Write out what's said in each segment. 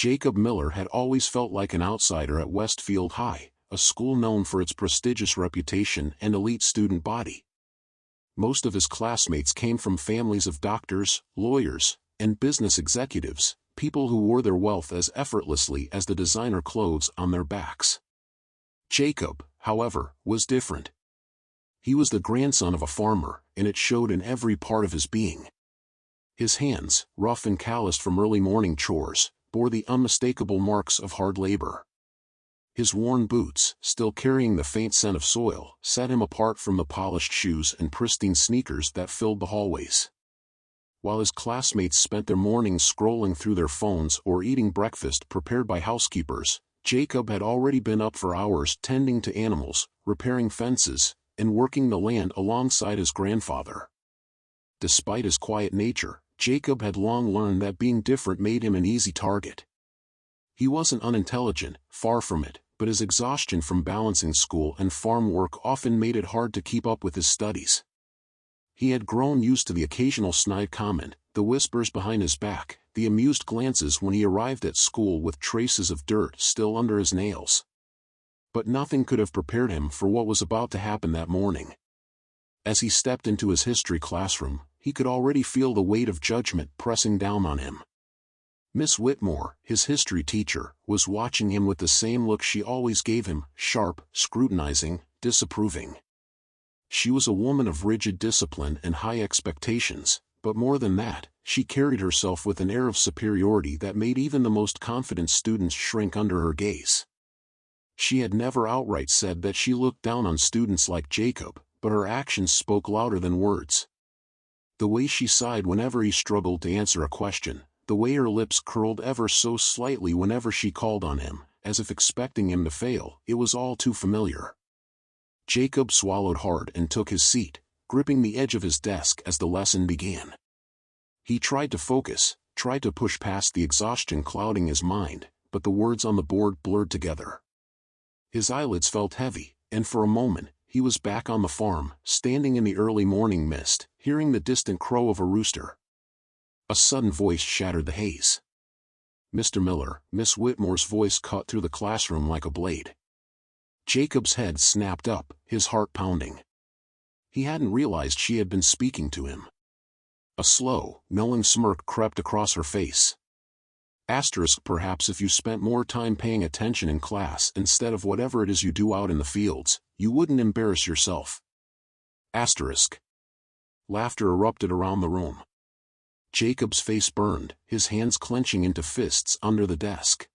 Jacob Miller had always felt like an outsider at Westfield High, a school known for its prestigious reputation and elite student body. Most of his classmates came from families of doctors, lawyers, and business executives, people who wore their wealth as effortlessly as the designer clothes on their backs. Jacob, however, was different. He was the grandson of a farmer, and it showed in every part of his being. His hands, rough and calloused from early morning chores, bore the unmistakable marks of hard labor. His worn boots, still carrying the faint scent of soil, set him apart from the polished shoes and pristine sneakers that filled the hallways. While his classmates spent their mornings scrolling through their phones or eating breakfast prepared by housekeepers, Jacob had already been up for hours tending to animals, repairing fences, and working the land alongside his grandfather. Despite his quiet nature, Jacob had long learned that being different made him an easy target. He wasn't unintelligent, far from it, but his exhaustion from balancing school and farm work often made it hard to keep up with his studies. He had grown used to the occasional snide comment, the whispers behind his back, the amused glances when he arrived at school with traces of dirt still under his nails. But nothing could have prepared him for what was about to happen that morning. As he stepped into his history classroom, he could already feel the weight of judgment pressing down on him. Miss Whitmore, his history teacher, was watching him with the same look she always gave him, sharp, scrutinizing, disapproving. She was a woman of rigid discipline and high expectations, but more than that, she carried herself with an air of superiority that made even the most confident students shrink under her gaze. She had never outright said that she looked down on students like Jacob, but her actions spoke louder than words. The way she sighed whenever he struggled to answer a question, the way her lips curled ever so slightly whenever she called on him, as if expecting him to fail, it was all too familiar. Jacob swallowed hard and took his seat, gripping the edge of his desk as the lesson began. He tried to focus, tried to push past the exhaustion clouding his mind, but the words on the board blurred together. His eyelids felt heavy, and for a moment, he was back on the farm, standing in the early morning mist, hearing the distant crow of a rooster. A sudden voice shattered the haze. "Mr. Miller," Miss Whitmore's voice cut through the classroom like a blade. Jacob's head snapped up, his heart pounding. He hadn't realized she had been speaking to him. A slow, knowing smirk crept across her face. Perhaps if you spent more time paying attention in class instead of whatever it is you do out in the fields, you wouldn't embarrass yourself. Laughter erupted around the room. Jacob's face burned, his hands clenching into fists under the desk.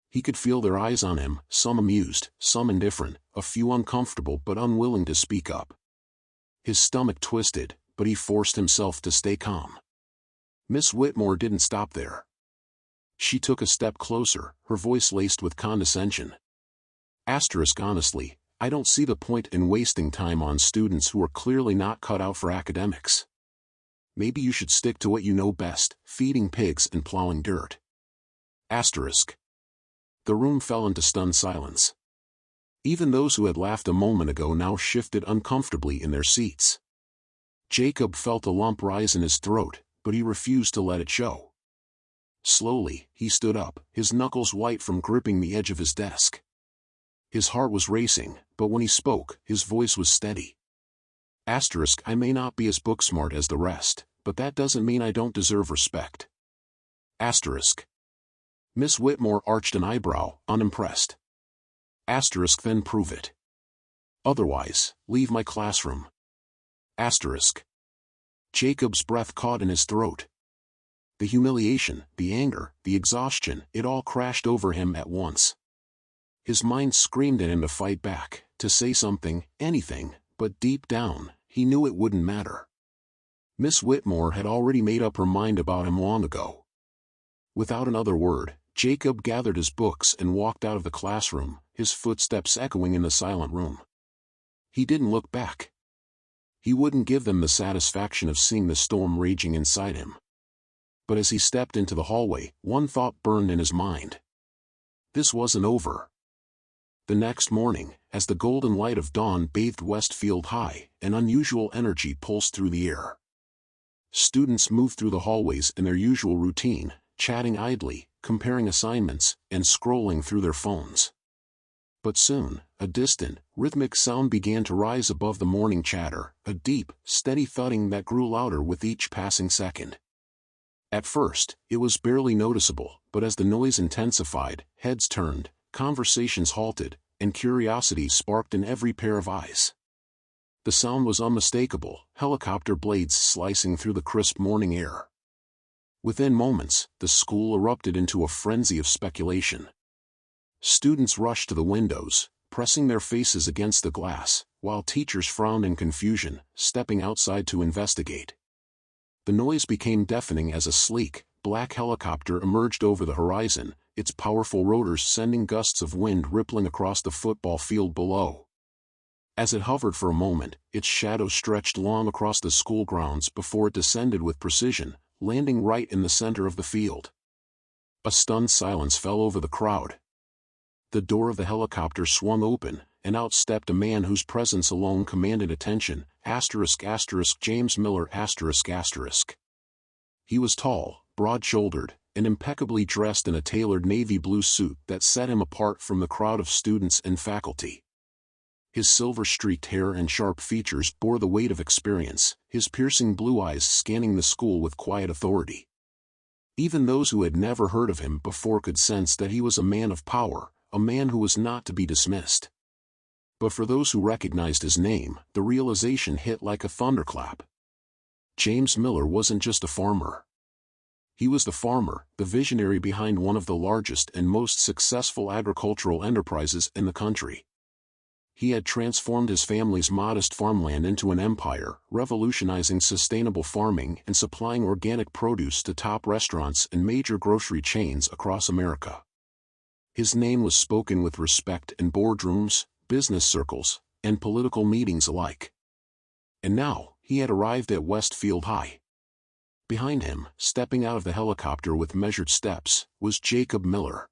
He could feel their eyes on him, some amused, some indifferent, a few uncomfortable but unwilling to speak up. His stomach twisted, but he forced himself to stay calm. Miss Whitmore didn't stop there. She took a step closer, her voice laced with condescension. Honestly, I don't see the point in wasting time on students who are clearly not cut out for academics. Maybe you should stick to what you know best, feeding pigs and plowing dirt. The room fell into stunned silence. Even those who had laughed a moment ago now shifted uncomfortably in their seats. Jacob felt a lump rise in his throat, but he refused to let it show. Slowly, he stood up, his knuckles white from gripping the edge of his desk. His heart was racing, but when he spoke, his voice was steady. I may not be as book-smart as the rest, but that doesn't mean I don't deserve respect. Miss Whitmore arched an eyebrow, unimpressed. Then prove it. Otherwise, leave my classroom. Jacob's breath caught in his throat. The humiliation, the anger, the exhaustion, it all crashed over him at once. His mind screamed at him to fight back, to say something, anything, but deep down, he knew it wouldn't matter. Miss Whitmore had already made up her mind about him long ago. Without another word, Jacob gathered his books and walked out of the classroom, his footsteps echoing in the silent room. He didn't look back. He wouldn't give them the satisfaction of seeing the storm raging inside him. But as he stepped into the hallway, one thought burned in his mind. This wasn't over. The next morning, as the golden light of dawn bathed Westfield High, an unusual energy pulsed through the air. Students moved through the hallways in their usual routine, chatting idly, comparing assignments, and scrolling through their phones. But soon, a distant, rhythmic sound began to rise above the morning chatter, a deep, steady thudding that grew louder with each passing second. At first, it was barely noticeable, but as the noise intensified, heads turned, conversations halted, and curiosity sparked in every pair of eyes. The sound was unmistakable, helicopter blades slicing through the crisp morning air. Within moments, the school erupted into a frenzy of speculation. Students rushed to the windows, pressing their faces against the glass, while teachers frowned in confusion, stepping outside to investigate. The noise became deafening as a sleek, black helicopter emerged over the horizon, its powerful rotors sending gusts of wind rippling across the football field below. As it hovered for a moment, its shadow stretched long across the school grounds before it descended with precision, landing right in the center of the field. A stunned silence fell over the crowd. The door of the helicopter swung open, and out stepped a man whose presence alone commanded attention, James Miller. He was tall, broad-shouldered, and impeccably dressed in a tailored navy blue suit that set him apart from the crowd of students and faculty. His silver-streaked hair and sharp features bore the weight of experience, his piercing blue eyes scanning the school with quiet authority. Even those who had never heard of him before could sense that he was a man of power, a man who was not to be dismissed. But for those who recognized his name, the realization hit like a thunderclap. James Miller wasn't just a farmer. He was the farmer, the visionary behind one of the largest and most successful agricultural enterprises in the country. He had transformed his family's modest farmland into an empire, revolutionizing sustainable farming and supplying organic produce to top restaurants and major grocery chains across America. His name was spoken with respect in boardrooms, business circles, and political meetings alike. And now, he had arrived at Westfield High. Behind him, stepping out of the helicopter with measured steps, was Jacob Miller.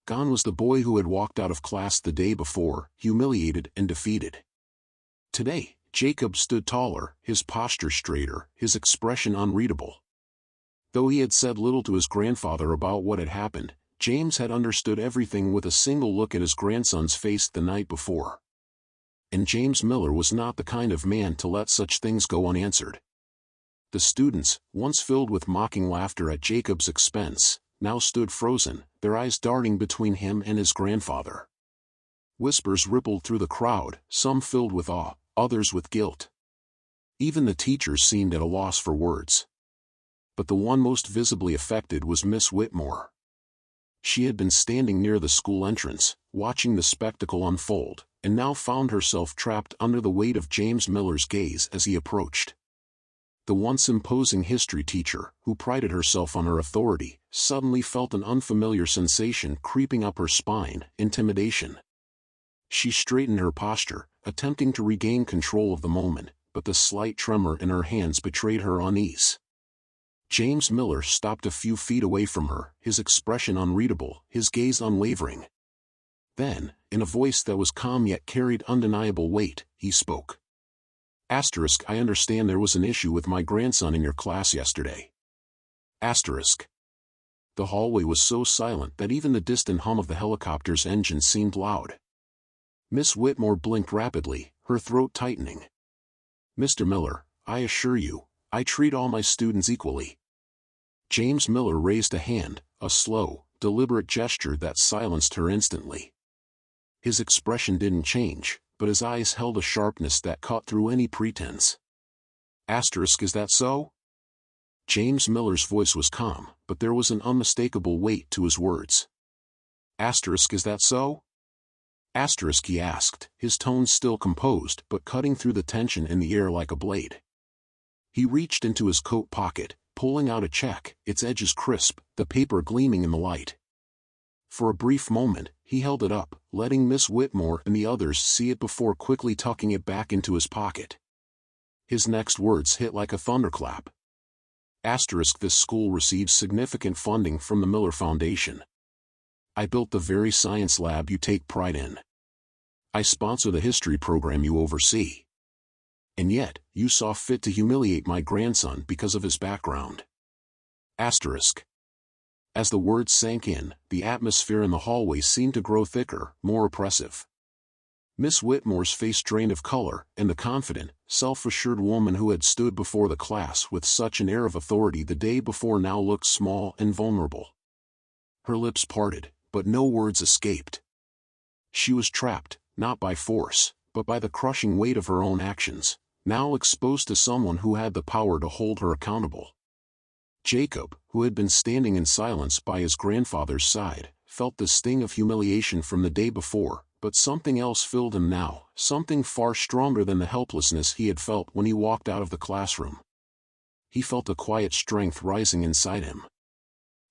Gone was the boy who had walked out of class the day before, humiliated and defeated. Today, Jacob stood taller, his posture straighter, his expression unreadable. Though he had said little to his grandfather about what had happened, James had understood everything with a single look at his grandson's face the night before. And James Miller was not the kind of man to let such things go unanswered. The students, once filled with mocking laughter at Jacob's expense, now stood frozen, their eyes darting between him and his grandfather. Whispers rippled through the crowd, some filled with awe, others with guilt. Even the teachers seemed at a loss for words. But the one most visibly affected was Miss Whitmore. She had been standing near the school entrance, watching the spectacle unfold, and now found herself trapped under the weight of James Miller's gaze as he approached. The once imposing history teacher, who prided herself on her authority, suddenly felt an unfamiliar sensation creeping up her spine, intimidation. She straightened her posture, attempting to regain control of the moment, but the slight tremor in her hands betrayed her unease. James Miller stopped a few feet away from her, his expression unreadable, his gaze unwavering. Then, in a voice that was calm yet carried undeniable weight, he spoke. I understand there was an issue with my grandson in your class yesterday. The hallway was so silent that even the distant hum of the helicopter's engine seemed loud. Miss Whitmore blinked rapidly, her throat tightening. Mr. Miller, I assure you, I treat all my students equally. James Miller raised a hand, a slow, deliberate gesture that silenced her instantly. His expression didn't change, but his eyes held a sharpness that cut through any pretense. Is that so? James Miller's voice was calm, but there was an unmistakable weight to his words. Is that so? He asked, his tone still composed but cutting through the tension in the air like a blade. He reached into his coat pocket, pulling out a check, its edges crisp, the paper gleaming in the light. For a brief moment, he held it up, letting Miss Whitmore and the others see it before quickly tucking it back into his pocket. His next words hit like a thunderclap. This school receives significant funding from the Miller Foundation. I built the very science lab you take pride in. I sponsor the history program you oversee. And yet, you saw fit to humiliate my grandson because of his background. As the words sank in, the atmosphere in the hallway seemed to grow thicker, more oppressive. Miss Whitmore's face drained of color, and the confident, self-assured woman who had stood before the class with such an air of authority the day before now looked small and vulnerable. Her lips parted, but no words escaped. She was trapped, not by force, but by the crushing weight of her own actions, now exposed to someone who had the power to hold her accountable. Jacob, who had been standing in silence by his grandfather's side, felt the sting of humiliation from the day before, but something else filled him now, something far stronger than the helplessness he had felt when he walked out of the classroom. He felt a quiet strength rising inside him.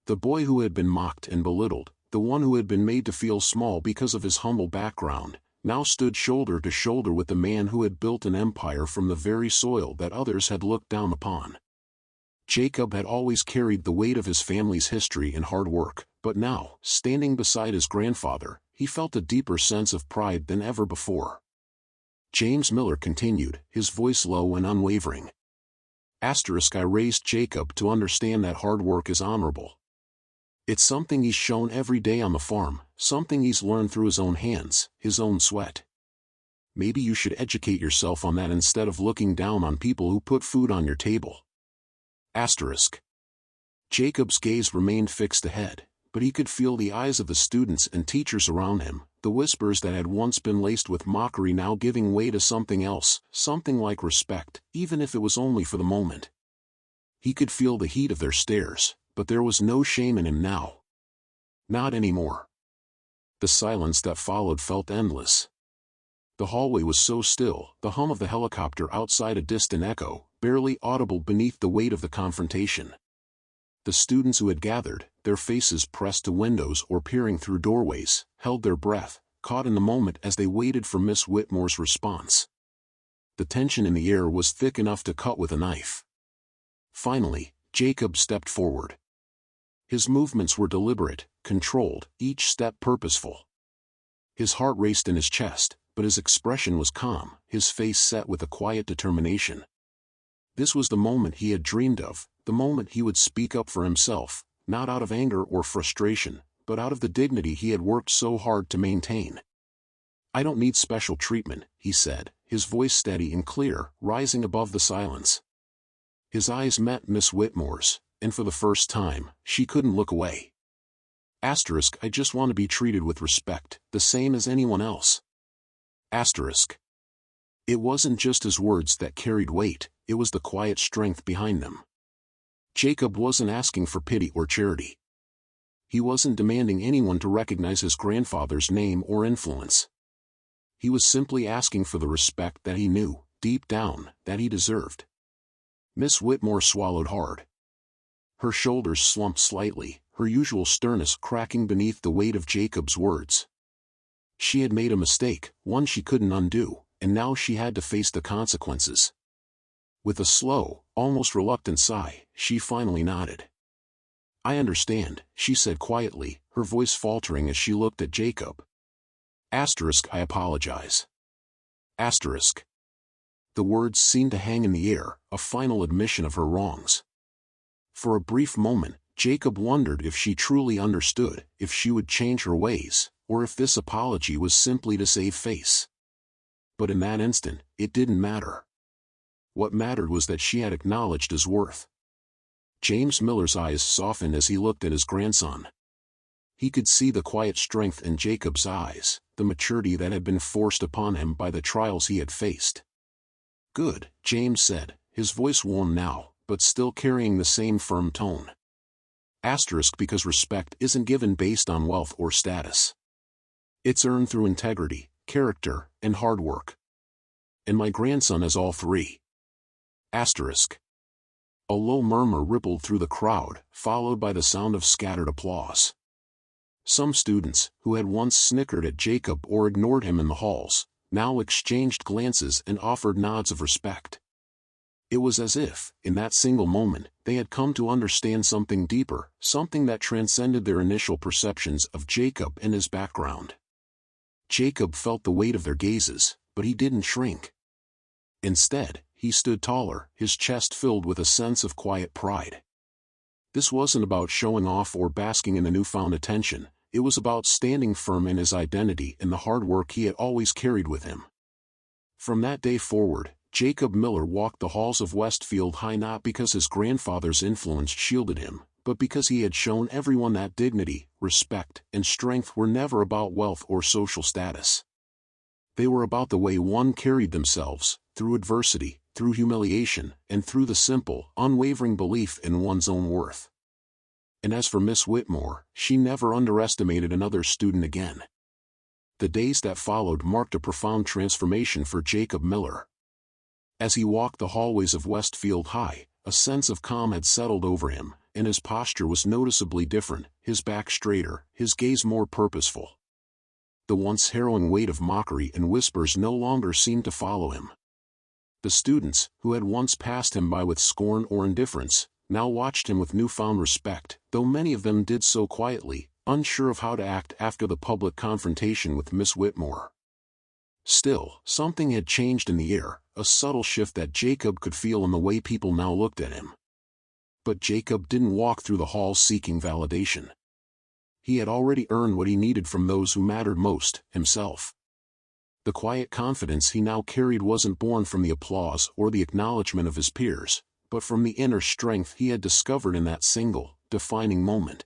The boy who had been mocked and belittled, the one who had been made to feel small because of his humble background, now stood shoulder to shoulder with the man who had built an empire from the very soil that others had looked down upon. Jacob had always carried the weight of his family's history and hard work, but now, standing beside his grandfather, he felt a deeper sense of pride than ever before. James Miller continued, his voice low and unwavering. I raised Jacob to understand that hard work is honorable. It's something he's shown every day on the farm, something he's learned through his own hands, his own sweat. Maybe you should educate yourself on that instead of looking down on people who put food on your table. Jacob's gaze remained fixed ahead, but he could feel the eyes of the students and teachers around him, the whispers that had once been laced with mockery now giving way to something else, something like respect, even if it was only for the moment. He could feel the heat of their stares, but there was no shame in him now. Not anymore. The silence that followed felt endless. The hallway was so still, the hum of the helicopter outside a distant echo, barely audible beneath the weight of the confrontation. The students who had gathered, their faces pressed to windows or peering through doorways, held their breath, caught in the moment as they waited for Miss Whitmore's response. The tension in the air was thick enough to cut with a knife. Finally, Jacob stepped forward. His movements were deliberate, controlled, each step purposeful. His heart raced in his chest, but his expression was calm, his face set with a quiet determination. This was the moment he had dreamed of, the moment he would speak up for himself, not out of anger or frustration, but out of the dignity he had worked so hard to maintain. I don't need special treatment, he said, his voice steady and clear, rising above the silence. His eyes met Miss Whitmore's, and for the first time, she couldn't look away. I just want to be treated with respect, the same as anyone else. It wasn't just his words that carried weight, it was the quiet strength behind them. Jacob wasn't asking for pity or charity. He wasn't demanding anyone to recognize his grandfather's name or influence. He was simply asking for the respect that he knew, deep down, that he deserved. Miss Whitmore swallowed hard. Her shoulders slumped slightly, her usual sternness cracking beneath the weight of Jacob's words. She had made a mistake, one she couldn't undo, and now she had to face the consequences. With a slow, almost reluctant sigh, she finally nodded. I understand, she said quietly, her voice faltering as she looked at Jacob. I apologize. The words seemed to hang in the air, a final admission of her wrongs. For a brief moment, Jacob wondered if she truly understood, if she would change her ways, or if this apology was simply to save face. But in that instant, it didn't matter. What mattered was that she had acknowledged his worth. James Miller's eyes softened as he looked at his grandson. He could see the quiet strength in Jacob's eyes, the maturity that had been forced upon him by the trials he had faced. Good, James said, his voice warm now, but still carrying the same firm tone. Because respect isn't given based on wealth or status. It's earned through integrity, character, and hard work. And my grandson is all three. A low murmur rippled through the crowd, followed by the sound of scattered applause. Some students, who had once snickered at Jacob or ignored him in the halls, now exchanged glances and offered nods of respect. It was as if, in that single moment, they had come to understand something deeper, something that transcended their initial perceptions of Jacob and his background. Jacob felt the weight of their gazes, but he didn't shrink. Instead, he stood taller, his chest filled with a sense of quiet pride. This wasn't about showing off or basking in the newfound attention, it was about standing firm in his identity and the hard work he had always carried with him. From that day forward, Jacob Miller walked the halls of Westfield High not because his grandfather's influence shielded him, but because he had shown everyone that dignity, respect, and strength were never about wealth or social status. They were about the way one carried themselves, through adversity, through humiliation, and through the simple, unwavering belief in one's own worth. And as for Miss Whitmore, she never underestimated another student again. The days that followed marked a profound transformation for Jacob Miller. As he walked the hallways of Westfield High, a sense of calm had settled over him, and his posture was noticeably different, his back straighter, his gaze more purposeful. The once harrowing weight of mockery and whispers no longer seemed to follow him. The students, who had once passed him by with scorn or indifference, now watched him with newfound respect, though many of them did so quietly, unsure of how to act after the public confrontation with Miss Whitmore. Still, something had changed in the air, a subtle shift that Jacob could feel in the way people now looked at him. But Jacob didn't walk through the halls seeking validation. He had already earned what he needed from those who mattered most, himself. The quiet confidence he now carried wasn't born from the applause or the acknowledgement of his peers, but from the inner strength he had discovered in that single, defining moment.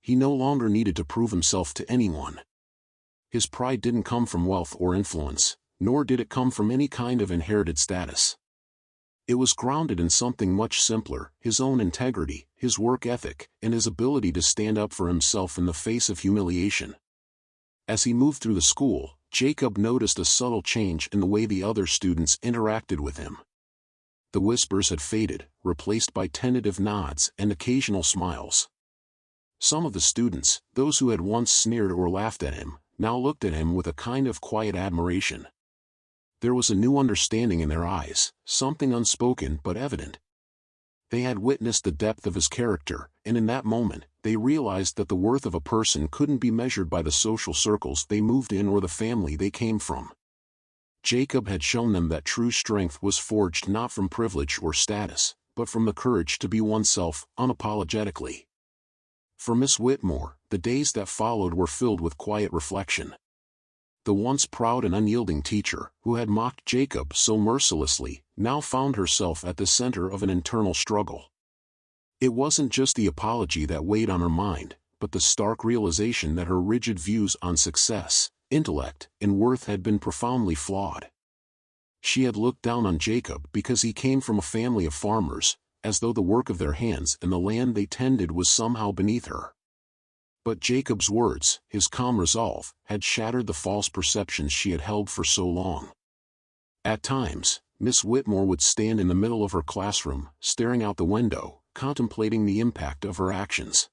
He no longer needed to prove himself to anyone. His pride didn't come from wealth or influence, nor did it come from any kind of inherited status. It was grounded in something much simpler, his own integrity, his work ethic, and his ability to stand up for himself in the face of humiliation. As he moved through the school, Jacob noticed a subtle change in the way the other students interacted with him. The whispers had faded, replaced by tentative nods and occasional smiles. Some of the students, those who had once sneered or laughed at him, now looked at him with a kind of quiet admiration. There was a new understanding in their eyes, something unspoken but evident. They had witnessed the depth of his character, and in that moment, they realized that the worth of a person couldn't be measured by the social circles they moved in or the family they came from. Jacob had shown them that true strength was forged not from privilege or status, but from the courage to be oneself, unapologetically. For Miss Whitmore, the days that followed were filled with quiet reflection. The once proud and unyielding teacher, who had mocked Jacob so mercilessly, now found herself at the center of an internal struggle. It wasn't just the apology that weighed on her mind, but the stark realization that her rigid views on success, intellect, and worth had been profoundly flawed. She had looked down on Jacob because he came from a family of farmers, as though the work of their hands and the land they tended was somehow beneath her. But Jacob's words, his calm resolve, had shattered the false perceptions she had held for so long. At times, Miss Whitmore would stand in the middle of her classroom, staring out the window, contemplating the impact of her actions.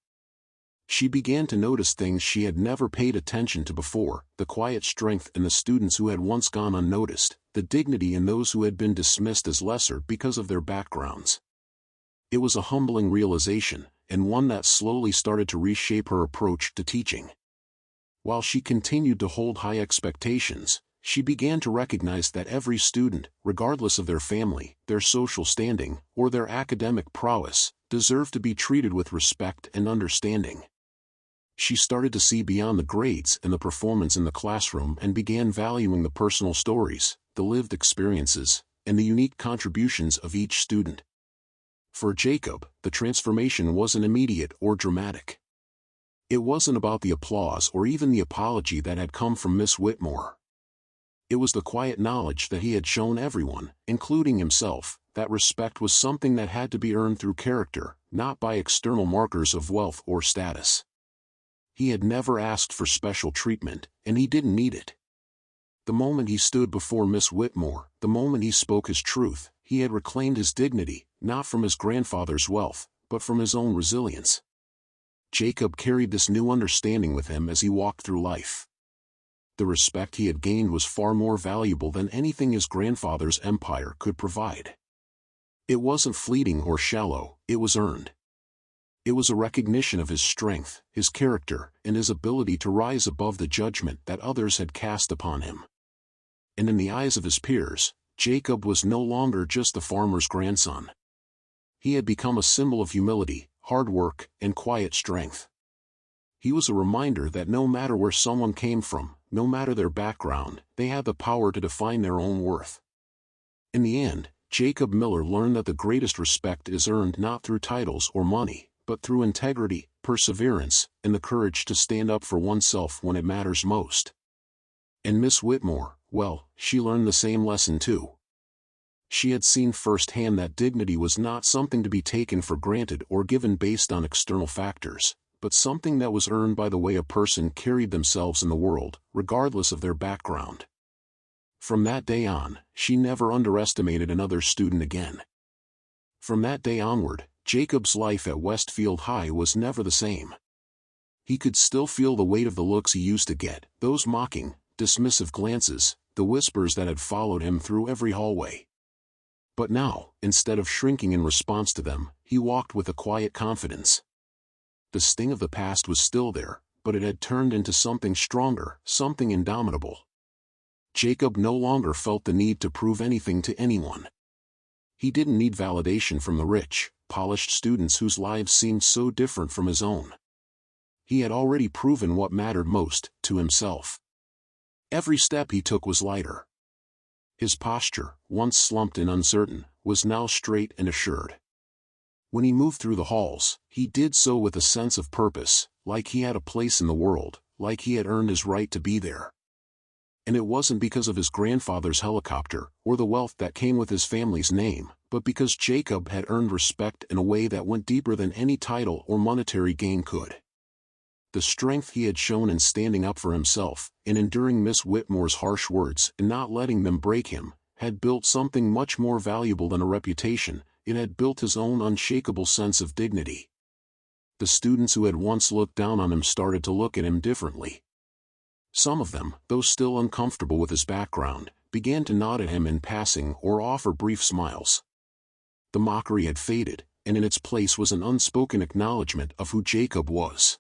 She began to notice things she had never paid attention to before, the quiet strength in the students who had once gone unnoticed, the dignity in those who had been dismissed as lesser because of their backgrounds. It was a humbling realization, and one that slowly started to reshape her approach to teaching. While she continued to hold high expectations, she began to recognize that every student, regardless of their family, their social standing, or their academic prowess, deserved to be treated with respect and understanding. She started to see beyond the grades and the performance in the classroom and began valuing the personal stories, the lived experiences, and the unique contributions of each student. For Jacob, the transformation wasn't immediate or dramatic. It wasn't about the applause or even the apology that had come from Miss Whitmore. It was the quiet knowledge that he had shown everyone, including himself, that respect was something that had to be earned through character, not by external markers of wealth or status. He had never asked for special treatment, and he didn't need it. The moment he stood before Miss Whitmore, the moment he spoke his truth, he had reclaimed his dignity, not from his grandfather's wealth, but from his own resilience. Jacob carried this new understanding with him as he walked through life. The respect he had gained was far more valuable than anything his grandfather's empire could provide. It wasn't fleeting or shallow, it was earned. It was a recognition of his strength, his character, and his ability to rise above the judgment that others had cast upon him. And in the eyes of his peers, Jacob was no longer just the farmer's grandson. He had become a symbol of humility, hard work, and quiet strength. He was a reminder that no matter where someone came from, no matter their background, they had the power to define their own worth. In the end, Jacob Miller learned that the greatest respect is earned not through titles or money, but through integrity, perseverance, and the courage to stand up for oneself when it matters most. And Miss Whitmore, well, she learned the same lesson too. She had seen firsthand that dignity was not something to be taken for granted or given based on external factors, but something that was earned by the way a person carried themselves in the world, regardless of their background. From that day on, she never underestimated another student again. From that day onward, Jacob's life at Westfield High was never the same. He could still feel the weight of the looks he used to get, those mocking, dismissive glances, the whispers that had followed him through every hallway. But now, instead of shrinking in response to them, he walked with a quiet confidence. The sting of the past was still there, but it had turned into something stronger, something indomitable. Jacob no longer felt the need to prove anything to anyone. He didn't need validation from the rich, polished students whose lives seemed so different from his own. He had already proven what mattered most, to himself. Every step he took was lighter. His posture, once slumped and uncertain, was now straight and assured. When he moved through the halls, he did so with a sense of purpose, like he had a place in the world, like he had earned his right to be there. And it wasn't because of his grandfather's helicopter, or the wealth that came with his family's name, but because Jacob had earned respect in a way that went deeper than any title or monetary gain could. The strength he had shown in standing up for himself, in enduring Miss Whitmore's harsh words and not letting them break him, had built something much more valuable than a reputation. It had built his own unshakable sense of dignity. The students who had once looked down on him started to look at him differently. Some of them, though still uncomfortable with his background, began to nod at him in passing or offer brief smiles. The mockery had faded, and in its place was an unspoken acknowledgement of who Jacob was.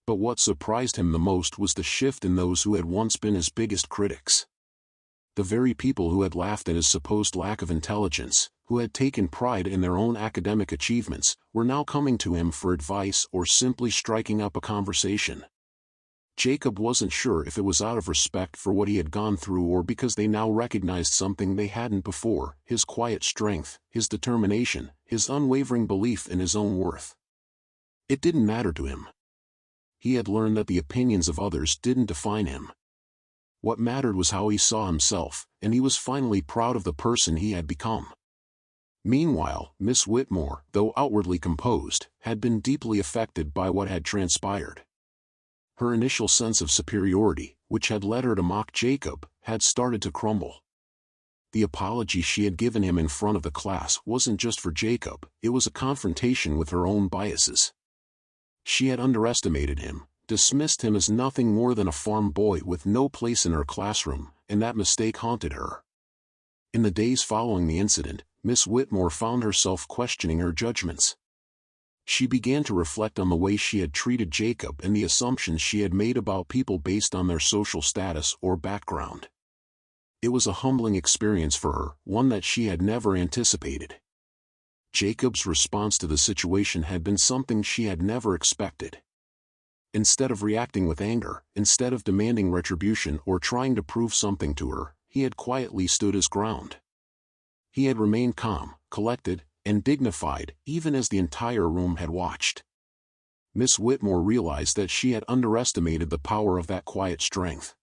But what surprised him the most was the shift in those who had once been his biggest critics. The very people who had laughed at his supposed lack of intelligence, who had taken pride in their own academic achievements, were now coming to him for advice or simply striking up a conversation. Jacob wasn't sure if it was out of respect for what he had gone through or because they now recognized something they hadn't before: his quiet strength, his determination, his unwavering belief in his own worth. It didn't matter to him. He had learned that the opinions of others didn't define him. What mattered was how he saw himself, and he was finally proud of the person he had become. Meanwhile, Miss Whitmore, though outwardly composed, had been deeply affected by what had transpired. Her initial sense of superiority, which had led her to mock Jacob, had started to crumble. The apology she had given him in front of the class wasn't just for Jacob, it was a confrontation with her own biases. She had underestimated him, dismissed him as nothing more than a farm boy with no place in her classroom, and that mistake haunted her. In the days following the incident, Miss Whitmore found herself questioning her judgments. She began to reflect on the way she had treated Jacob and the assumptions she had made about people based on their social status or background. It was a humbling experience for her, one that she had never anticipated. Jacob's response to the situation had been something she had never expected. Instead of reacting with anger, instead of demanding retribution or trying to prove something to her, he had quietly stood his ground. He had remained calm, collected, and dignified, even as the entire room had watched. Miss Whitmore realized that she had underestimated the power of that quiet strength.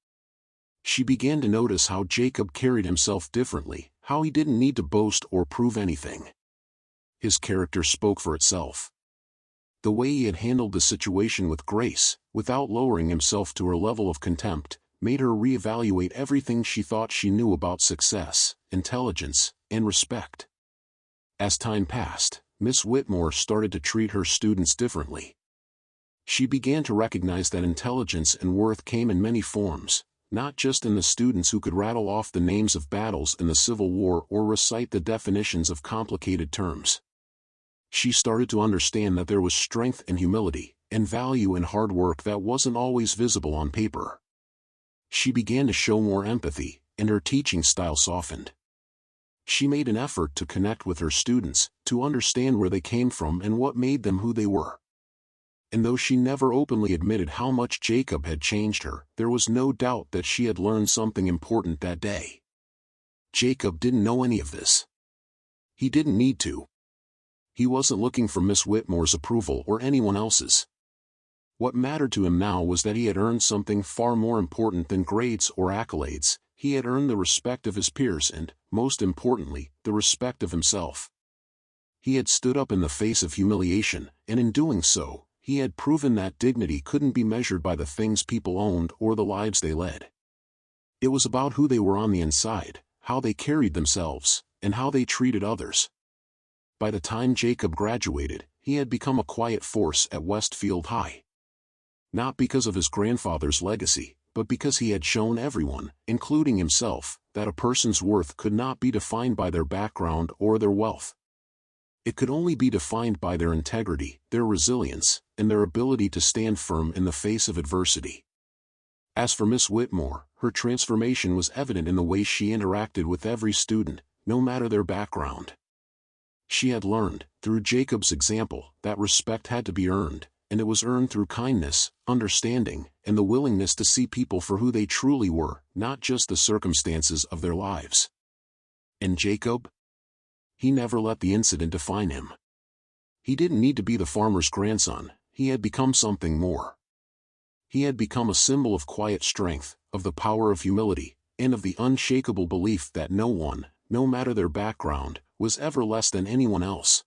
She began to notice how Jacob carried himself differently, how he didn't need to boast or prove anything. His character spoke for itself. The way he had handled the situation with grace, without lowering himself to her level of contempt, made her reevaluate everything she thought she knew about success, intelligence, and respect. As time passed, Miss Whitmore started to treat her students differently. She began to recognize that intelligence and worth came in many forms, not just in the students who could rattle off the names of battles in the Civil War or recite the definitions of complicated terms. She started to understand that there was strength in humility, and value in hard work that wasn't always visible on paper. She began to show more empathy, and her teaching style softened. She made an effort to connect with her students, to understand where they came from and what made them who they were. And though she never openly admitted how much Jacob had changed her, there was no doubt that she had learned something important that day. Jacob didn't know any of this. He didn't need to. He wasn't looking for Miss Whitmore's approval or anyone else's. What mattered to him now was that he had earned something far more important than grades or accolades. He had earned the respect of his peers and, most importantly, the respect of himself. He had stood up in the face of humiliation, and in doing so, he had proven that dignity couldn't be measured by the things people owned or the lives they led. It was about who they were on the inside, how they carried themselves, and how they treated others. By the time Jacob graduated, he had become a quiet force at Westfield High. Not because of his grandfather's legacy, but because he had shown everyone, including himself, that a person's worth could not be defined by their background or their wealth. It could only be defined by their integrity, their resilience, and their ability to stand firm in the face of adversity. As for Miss Whitmore, her transformation was evident in the way she interacted with every student, no matter their background. She had learned, through Jacob's example, that respect had to be earned, and it was earned through kindness, understanding, and the willingness to see people for who they truly were, not just the circumstances of their lives. And Jacob? He never let the incident define him. He didn't need to be the farmer's grandson, he had become something more. He had become a symbol of quiet strength, of the power of humility, and of the unshakable belief that no one, no matter their background, was ever less than anyone else.